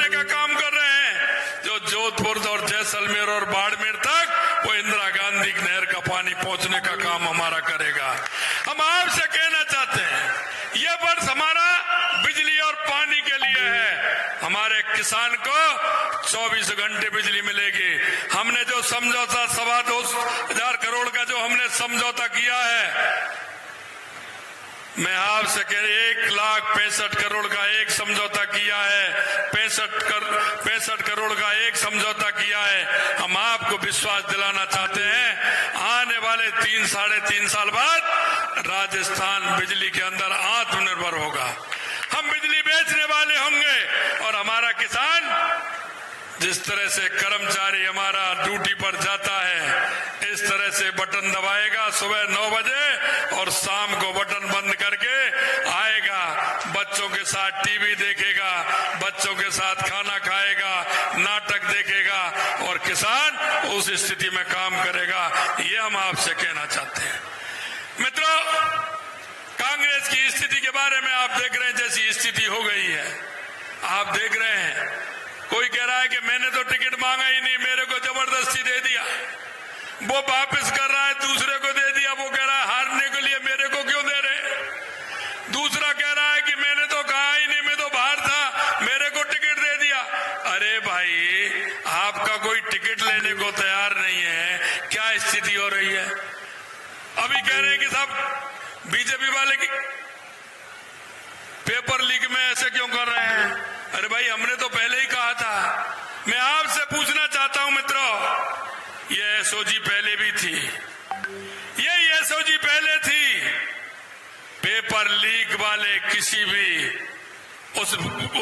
तोड़ने का काम कर रहे हैं। जो जोधपुर और जैसलमेर और बाड़मेर तक वो इंदिरा गांधी की नहर का पानी पहुंचने का काम हमारा करेगा। हम आपसे कहना चाहते हैं यह वर्ष हमारा बिजली और पानी के लिए है। हमारे किसान को 24 घंटे बिजली मिलेगी। हमने जो समझौता 2,25,000 करोड़ का जो हमने समझौता किया है, मैं आपसे कह 1,65,00,000 करोड़ का एक समझौता किया है, 65 करोड़ का एक समझौता किया है। हम आपको विश्वास दिलाना चाहते हैं आने वाले 3-3.5 साल बाद राजस्थान बिजली के अंदर आत्मनिर्भर होगा। हम बिजली बेचने वाले होंगे और हमारा किसान जिस तरह से कर्मचारी हमारा ड्यूटी पर जाता है इस तरह से बटन दबाएगा सुबह 9 बजे और शाम को बटन बंद करके आएगा, बच्चों के साथ टीवी देखेगा, बच्चों के साथ खाना खाएगा, नाटक देखेगा और किसान उस स्थिति में काम करेगा। ये हम आपसे कहना चाहते हैं। मित्रों, कांग्रेस की स्थिति के बारे में आप देख रहे हैं जैसी स्थिति हो गई है। आप देख रहे हैं कोई कह रहा है कि मैंने तो टिकट मांगा ही नहीं, मेरे को जबरदस्ती दे दिया। वो वापस कर रहा है, दूसरे को दे दिया। वो कह रहा है हारने के लिए मेरे को क्यों दे रहे। दूसरा कह रहा है कि मैंने तो कहा ही नहीं, मैं तो बाहर था, मेरे को टिकट दे दिया। अरे भाई, आपका कोई टिकट लेने को तैयार नहीं है, क्या स्थिति हो रही है। अभी कह रहे हैं कि साहब बीजेपी वाले की पेपर लीक में ऐसे क्यों कर रहे हैं। अरे भाई, हमने तो पहले ही कहा था। मैं आपसे पूछना चाहता हूं मित्रों, ये एसओजी पहले भी थी, यही एसओजी पहले थी। पेपर लीक वाले किसी भी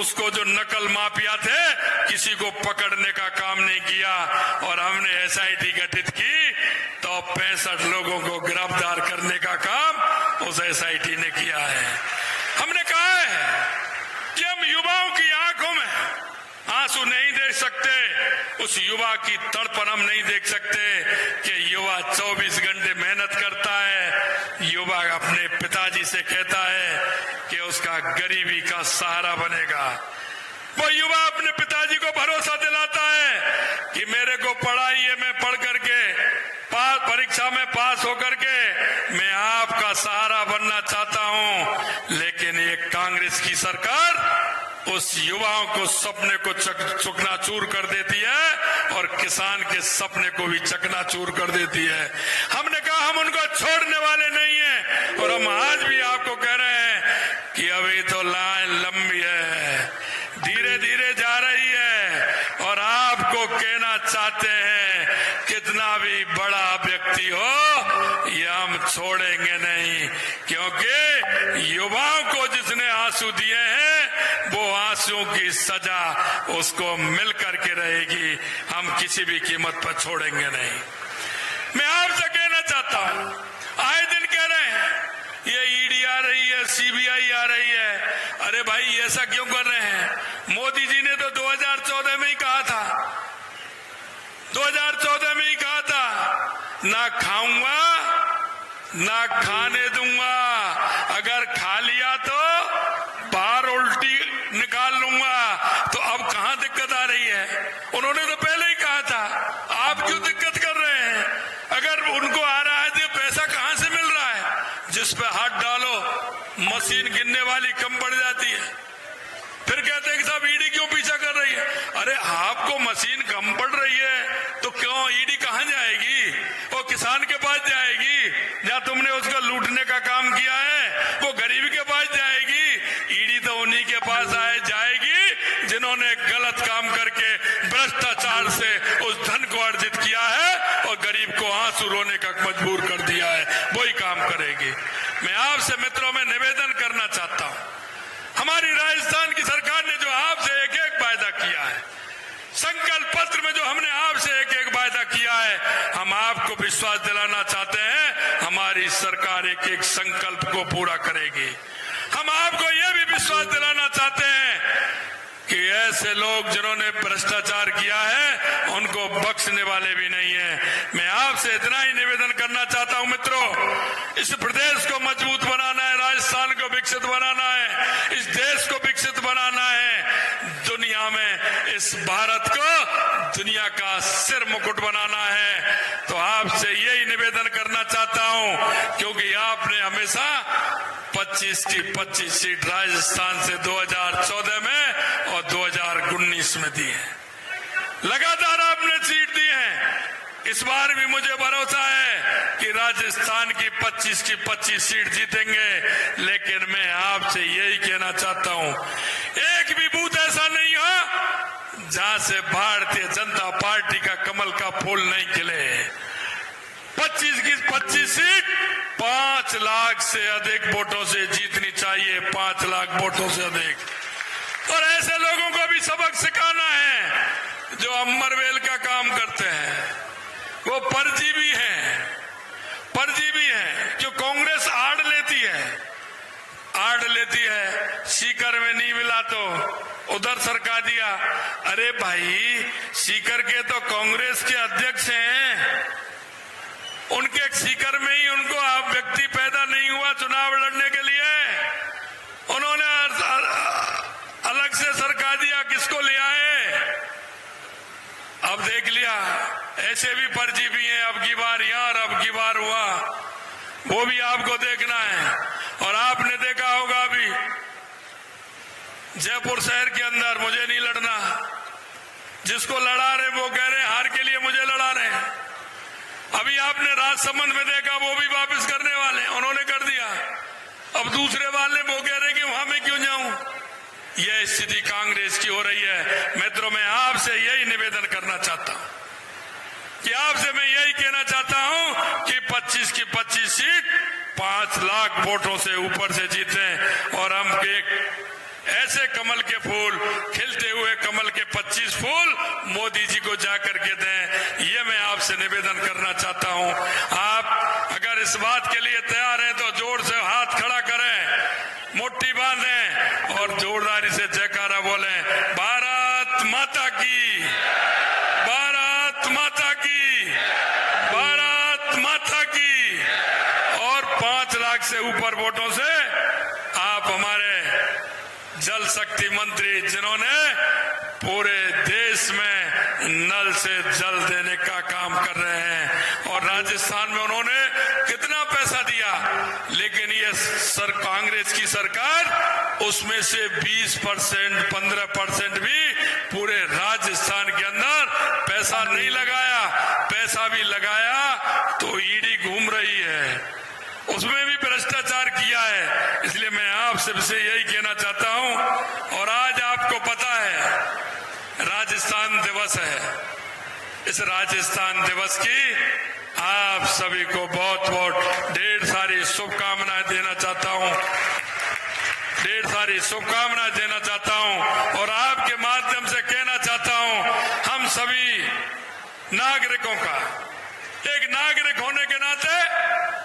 उसको जो नकल माफिया थे किसी को पकड़ने का काम नहीं किया और हमने एसआईटी गठित की तो 65 लोगों को गिरफ्तार करने का काम उस एसआईटी ने किया है। हमने कहा है कि हम युवाओं की आंखों में आंसू नहीं देख सकते, उस युवा की तड़पन हम नहीं देख सकते कि युवा 24 घंटे मेहनत करता है। युवा अपने पिताजी से कहता है कि उसका गरीबी का सहारा बनेगा। वो युवा अपने पिताजी को भरोसा दिलाता है कि मेरे को पढ़ाई है, मैं पढ़ करके परीक्षा में पास होकर के मैं आपका सहारा बनना चाहता हूं। लेकिन ये कांग्रेस की सरकार उस युवाओं को सपने को चकनाचूर कर देती है और किसान के सपने को भी चकनाचूर कर देती है। हमने कहा हम उनको छोड़ने वाले नहीं हैं और हम आज भी आपको कह रहे हैं कि अभी तो लाइन लंबी है, धीरे धीरे जा रही है और आपको कहना चाहते हैं कितना भी बड़ा व्यक्ति हो ये हम छोड़ेंगे नहीं, क्योंकि युवाओं को जिसने आंसू दिए हैं वो आंसू की सजा उसको मिल करके रहेगी। हम किसी भी कीमत पर छोड़ेंगे नहीं। मैं आपसे कहना चाहता हूं, आए दिन कह रहे हैं ये ईडी आ रही है, सीबीआई आ रही है। अरे भाई, ऐसा क्यों कर रहे हैं। मोदी जी ने तो 2014 में ही कहा था, 2014 में ही कहा था ना खाऊंगा ना खाने दूंगा, अगर खा लिया तो बाहर उल्टी निकाल लूंगा। तो अब कहां दिक्कत आ रही है। उन्होंने तो पहले ही कहा था, आप क्यों दिक्कत कर रहे हैं। अगर उनको आ रहा है तो पैसा कहां से मिल रहा है। जिस पे हाथ डालो मशीन गिनने वाली कम पड़ जाती है। फिर कहते हैं कि साहब ईडी क्यों पीछा कर रही है। अरे आपको मशीन कम पड़ रही है तो क्यों ईडी कहां जाएगी। वो किसान के पास जाएगी जहां तुमने उसका लूटने का काम किया है, वो गरीब के पास जाएगी। ईडी तो उन्हीं के पास जाएगी जिन्होंने गलत काम करके भ्रष्टाचार से उस धन को अर्जित किया है और गरीब को आंसू रोने का मजबूर कर दिया है, वही काम करेगी। मैं आपसे मित्रों में निवेदन करना चाहता हूं, हमारी राजस्थान की सरकार ने जो आपसे एक एक वायदा किया है, संकल्प पत्र में जो हमने आपसे एक एक वायदा किया है, हम आपको विश्वास दिलाना चाहते हैं हमारी सरकार एक एक संकल्प को पूरा करेगी। हम आपको यह भी विश्वास दिलाना चाहते हैं कि ऐसे लोग जिन्होंने भ्रष्टाचार किया है उनको बख्शने वाले भी नहीं है। मैं आपसे इतना ही निवेदन करना चाहता हूं मित्रों, इस प्रदेश को मजबूत बनाना है, राजस्थान को विकसित बनाना है, इस देश को विकसित बनाना है। दुनिया में इस भारत को दुनिया का सिर मुकुट बनाना है। तो आपसे यही निवेदन करना चाहता हूं, क्योंकि आपने हमेशा 25 की 25 सीट राजस्थान से 2014 में और 2019 में दी है। लगातार आपने सीट दी है। इस बार भी मुझे भरोसा है कि राजस्थान की 25 की 25 सीट जीतेंगे। लेकिन मैं आपसे यही कहना चाहता हूं, एक भी बूथ ऐसा नहीं हो जहां से भारतीय जनता पार्टी का कमल का फूल नहीं खिले। 25 की 25 सीट 5 लाख से अधिक वोटों से जीतनी चाहिए, 5 लाख वोटों से अधिक। और ऐसे लोगों को भी सबक सिखाना है जो अमरवेल का काम करते हैं। वो परजीवी हैं, परजीवी हैं। जो कांग्रेस आड़ लेती है, सीकर में नहीं मिला तो उधर सरका दिया। अरे भाई, सीकर के तो कांग्रेस के अध्यक्ष हैं, उनके सीकर में ही उनको आप व्यक्ति पैदा नहीं हुआ चुनाव लड़ने के लिए। उन्होंने अलग से सरका दिया, किसको ले आए? अब देख लिया, ऐसे भी परजीवी हैं। अब की बार यार, अब की बार हुआ, वो भी आपको देखना है। और आपने देखा होगा अभी जयपुर शहर के अंदर, मुझे नहीं लड़ना, जिसको लड़ा रहे वो कह रहे हार के लिए मुझे लड़ा रहे हैं। अभी आपने राजसमंद में देखा, वो भी वापस करने वाले, उन्होंने कर दिया। अब दूसरे वाले वो कह रहे कि वहां मैं क्यों जाऊं। यह स्थिति कांग्रेस की हो रही है। मित्रों, मैं आपसे यही निवेदन करना चाहता हूं कि आपसे मैं यही कहना चाहता हूं कि 25 की 25 सीट 5 लाख वोटों से ऊपर से जीते और हम एक ऐसे कमल के फूल, खिलते हुए कमल के 25 फूल मोदी जी को जाकर के दें। ये मैं आपसे निवेदन करना चाहता हूं। आप अगर इस बात के लिए तैयार हैं तो जोर से हाथ खड़ा करें, मुट्ठी बांधें और जोरदारी से जयकारा बोलें, भारत माता की, भारत माता की, भारत माता की। और 5 लाख से ऊपर वोटों से आप हमारे जल शक्ति मंत्री, जिन्होंने पूरे देश में नल से जल देने का काम कर रहे हैं, और राजस्थान में उन्होंने कितना पैसा दिया, लेकिन ये कांग्रेस की सरकार उसमें से 20%, 15% भी पूरे राजस्थान के अंदर पैसा नहीं लगाया। पैसा भी लगाया तो ईडी घूम रही है, उसमें भी भ्रष्टाचार किया है। इसलिए मैं आपसे यही कहना चाहता हूं। और आज आपको पता है राजस्थान दिवस है। इस राजस्थान दिवस की आप सभी को बहुत बहुत ढेर सारी शुभकामनाएं देना चाहता हूं, ढेर सारी शुभकामनाएं देना चाहता हूं। और आपके माध्यम से कहना चाहता हूं, हम सभी नागरिकों का एक नागरिक होने के नाते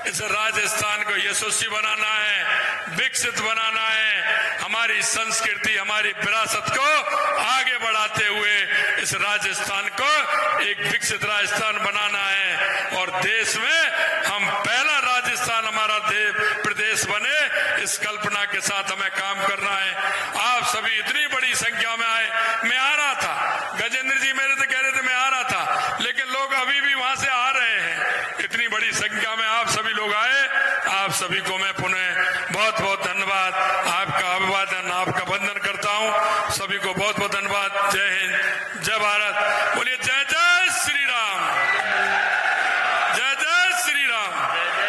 इस राजस्थान को यशस्वी बनाना है, विकसित बनाना है। हमारी संस्कृति, हमारी विरासत को आगे बढ़ाते हुए इस राजस्थान को एक विकसित राजस्थान बनाना है। और देश में हम पहला राजस्थान हमारा प्रदेश बने, इस कल्पना के साथ हमें काम करना है। आप सभी इतनी बड़ी संख्या में आए। मैं आ रहा था, गजेंद्र जी मेरे से कह रहे थे मैं आ रहा था, लेकिन लोग अभी भी वहां से आ रहे हैं। इतनी बड़ी संख्या में आप सभी लोग आए, आप सभी को मैं पुनः बहुत बहुत धन्यवाद, आपका अभिवादन, आपका वंदन करता हूं। सभी को बहुत बहुत धन्यवाद। जय हिंद, जय भारत। बोलिए जय जय श्री राम, जय जय श्री राम।